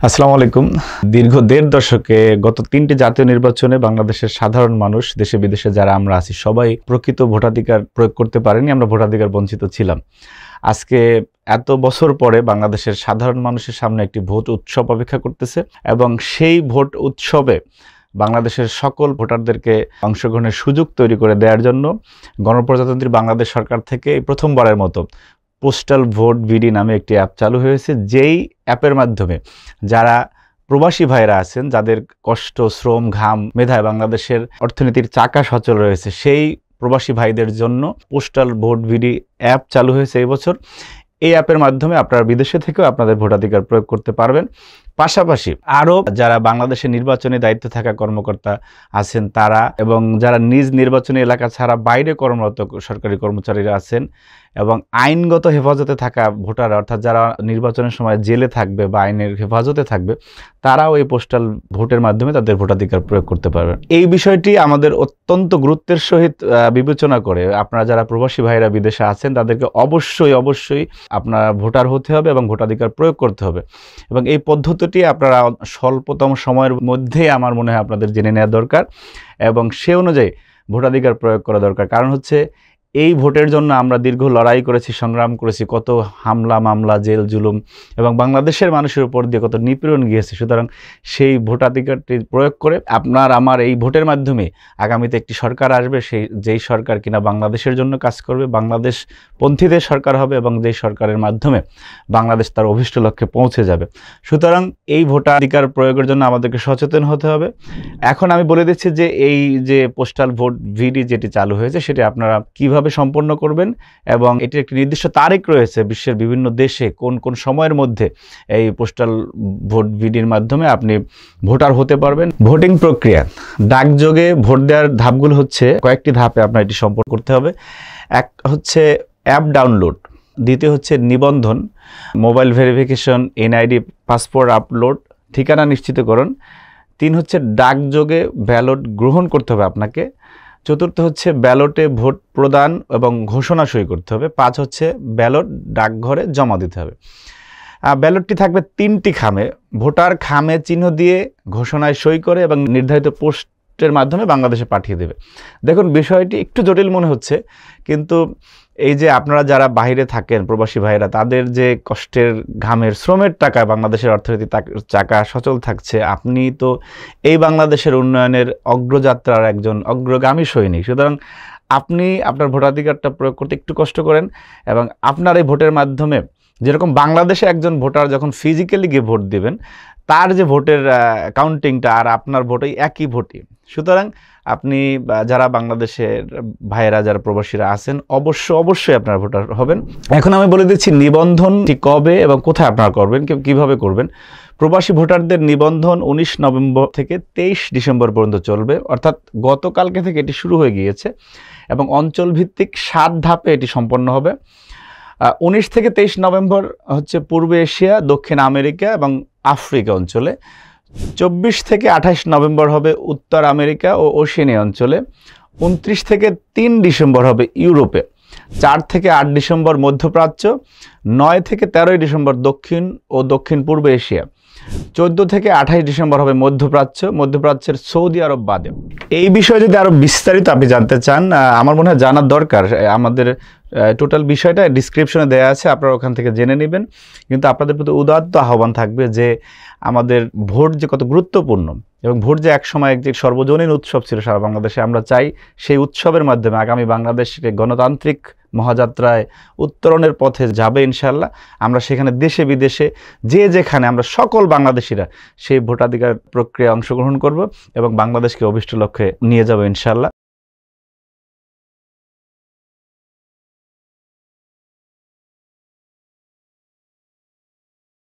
আসসালামু আলাইকুম। দীর্ঘ দেড় দশকে গত তিনটি জাতীয় নির্বাচনে বাংলাদেশের সাধারণ মানুষ দেশে বিদেশে যারা আমরা আছি সবাই প্রকৃত ভোটাধিকার প্রয়োগ করতে পারেনি। আমরা ভোটাধিকার বঞ্চিত ছিলাম। আজকে এত বছর পরে বাংলাদেশের সাধারণ মানুষের সামনে একটি ভোট উৎসব অপেক্ষা করতেছে এবং সেই ভোট উৎসবে বাংলাদেশের সকল ভোটারদেরকে অংশগ্রহণের সুযোগ তৈরি করে দেওয়ার জন্য গণপ্রজাতন্ত্রী বাংলাদেশ সরকার থেকে এই প্রথমবারের মতো পোস্টাল ভোট বিডি নামে একটি অ্যাপ চালু হয়েছে। যেই অ্যাপের মাধ্যমে যারা প্রবাসী ভাইরা আছেন, যাদের কষ্ট, শ্রম, ঘাম, মেধায় বাংলাদেশের অর্থনীতির চাকা সচল রয়েছে, সেই প্রবাসী ভাইদের জন্য পোস্টাল ভোট বিডি অ্যাপ চালু হয়েছে এই বছর। এই অ্যাপের মাধ্যমে আপনারা বিদেশে থেকেও আপনাদের ভোটাধিকার প্রয়োগ করতে পারবেন। পাশাপাশি আরও যারা বাংলাদেশের নির্বাচনে দায়িত্বে থাকা কর্মকর্তা আছেন তারা এবং যারা নিজ নির্বাচনী এলাকা ছাড়া বাইরে কর্মরত সরকারি কর্মচারীরা আছেন এবং আইনগত হেফাজতে থাকা ভোটার, অর্থাৎ যারা নির্বাচনের সময় জেলে থাকবে বা আইনের হেফাজতে থাকবে, তারাও এই পোস্টাল ভোটের মাধ্যমে তাদের ভোটাধিকার প্রয়োগ করতে পারবেন। এই বিষয়টি আমাদের অত্যন্ত গুরুত্বের সহিত বিবেচনা করে আপনারা যারা প্রবাসী ভাইরা বিদেশে আছেন তাদেরকে অবশ্যই আপনারা ভোটার হতে হবে এবং ভোটাধিকার প্রয়োগ করতে হবে। এবং এই পদ্ধতিটি আপনারা স্বল্পতম সময়ের মধ্যেই আমার মনে হয় আপনাদের জেনে নেওয়া দরকার এবং সে অনুযায়ী ভোটাধিকার প্রয়োগ করা দরকার। কারণ হচ্ছে এই ভোটের জন্য আমরা দীর্ঘ লড়াই করেছি, সংগ্রাম করেছি, কত হামলা মামলা, জেল জুলুম এবং বাংলাদেশের মানুষের উপর দিয়ে কত নিপীড়ন গিয়েছে। সুতরাং সেই ভোটাধিকারটি প্রয়োগ করে আপনার আমার এই ভোটের মাধ্যমে আগামীতে একটি সরকার আসবে, যেই সরকার কিনা বাংলাদেশের জন্য কাজ করবে, বাংলাদেশ পন্থীদের সরকার হবে এবং যেই সরকারের মাধ্যমে বাংলাদেশ তার অভীষ্ট লক্ষ্যে পৌঁছে যাবে। সুতরাং এই ভোটাধিকার প্রয়োগের জন্য আমাদেরকে সচেতন হতে হবে। এখন আমি বলে দিচ্ছি যে এই যে পোস্টাল ভোট ভিডি যেটি চালু হয়েছে সেটি আপনারা কিভাবে সম্পন্ন করবেন এবং এটির একটি নির্দিষ্ট তারিখ রয়েছে বিশ্বের বিভিন্ন দেশে কোন কোন সময়ের মধ্যে এই পোস্টাল ভোট ভিডির মাধ্যমে আপনি ভোটার হতে পারবেন। ভোটিং প্রক্রিয়া, ডাকযোগে ভোট দেওয়ার ধাপগুলো হচ্ছে কয়েকটি ধাপে আপনার এটি সম্পন্ন করতে হবে। এক হচ্ছে অ্যাপ ডাউনলোড, দ্বিতীয় হচ্ছে নিবন্ধন, mobile verification, NID, passport upload, ঠিকানা নিশ্চিতকরণ। 3 হচ্ছে ডাকযোগে ব্যালট গ্রহণ করতে হবে আপনাকে। 4 হচ্ছে ব্যালটে ভোট প্রদান এবং ঘোষণা সই করতে হবে। 5 হচ্ছে ব্যালট ডাকঘরে জমা দিতে হবে। ব্যালটটি থাকবে 3টি খামে, ভোটার খামে চিহ্ন দিয়ে ঘোষণায় সই করে এবং নির্ধারিত পোস্টের মাধ্যমে বাংলাদেশে পাঠিয়ে দেবে। দেখুন, বিষয়টি একটু জটিল মনে হচ্ছে, কিন্তু এই যে আপনারা যারা বাইরে থাকেন প্রবাসী ভাইরা, তাদের যে কষ্টের ঘামের শ্রমের টাকায় বাংলাদেশের অর্থনীতি চাকা সচল থাকছে, আপনি তো এই বাংলাদেশের উন্নয়নের অগ্রযাত্রার একজন অগ্রগামী সৈনিক। সুতরাং আপনি আপনার ভোটাধিকারটা প্রয়োগ করতে একটু কষ্ট করেন এবং আপনার এই ভোটের মাধ্যমে, যেরকম বাংলাদেশে একজন ভোটার যখন ফিজিক্যালি গিয়ে ভোট দেবেন তার যে ভোটের কাউন্টিংটা আর আপনার ভোটই একই ভোটই। সুতরাং আপনি যারা বাংলাদেশের ভাইয়েরা, যারা প্রবাসীরা আছেন, অবশ্যই আপনারা ভোটার হবেন। এখন আমি বলে দিচ্ছি নিবন্ধন ঠিক কবে এবং কোথায় আপনারা করবেন, কিভাবে করবেন। প্রবাসী ভোটারদের নিবন্ধন 19 নভেম্বর থেকে 23 ডিসেম্বর পর্যন্ত চলবে, অর্থাৎ গতকালকে থেকে এটি শুরু হয়ে গিয়েছে এবং অঞ্চলভিত্তিক 7 ধাপে এটি সম্পন্ন হবে। 19 থেকে 23 নভেম্বর হচ্ছে পূর্ব এশিয়া, দক্ষিণ আমেরিকা এবং আফ্রিকা অঞ্চলে। 24 থেকে 28 নভেম্বর হবে উত্তর আমেরিকা ও ওশেনিয়া অঞ্চলে। 29 থেকে 3 ডিসেম্বর হবে ইউরোপে। 4 থেকে 8 ডিসেম্বর মধ্যপ্রাচ্য। 9 থেকে 13 ডিসেম্বর দক্ষিণ ও দক্ষিণ পূর্ব এশিয়া। 14 থেকে 28 ডিসেম্বর হবে মধ্যপ্রাচ্যের সৌদি আরব বাদে। এই বিষয়ে যদি আরও বিস্তারিত আপনি জানতে চান, আমার মনে হয় জানার দরকার। আমাদের টোটাল বিষয়টা ডিসক্রিপশনে দেওয়া আছে, আপনারা ওখান থেকে জেনে নেবেন। কিন্তু আপনাদের প্রতি উদাত্ত আহ্বান থাকবে যে আমাদের ভোট যে কত গুরুত্বপূর্ণ এবং ভোট যে একসময় একটি সর্বজনীন উৎসব ছিল সারা বাংলাদেশে, আমরা চাই সেই উৎসবের মাধ্যমে আগামী বাংলাদেশকে গণতান্ত্রিক মহাযাত্রায় উত্তরণের পথে যাবে ইনশাল্লাহ। আমরা সেখানে দেশে বিদেশে যে যেখানে আমরা সকল বাংলাদেশিরা সেই ভোটাধিকার প্রক্রিয়ায় অংশগ্রহণ করব এবং বাংলাদেশকে অভীষ্ট লক্ষ্যে নিয়ে যাব ইনশাল্লাহ।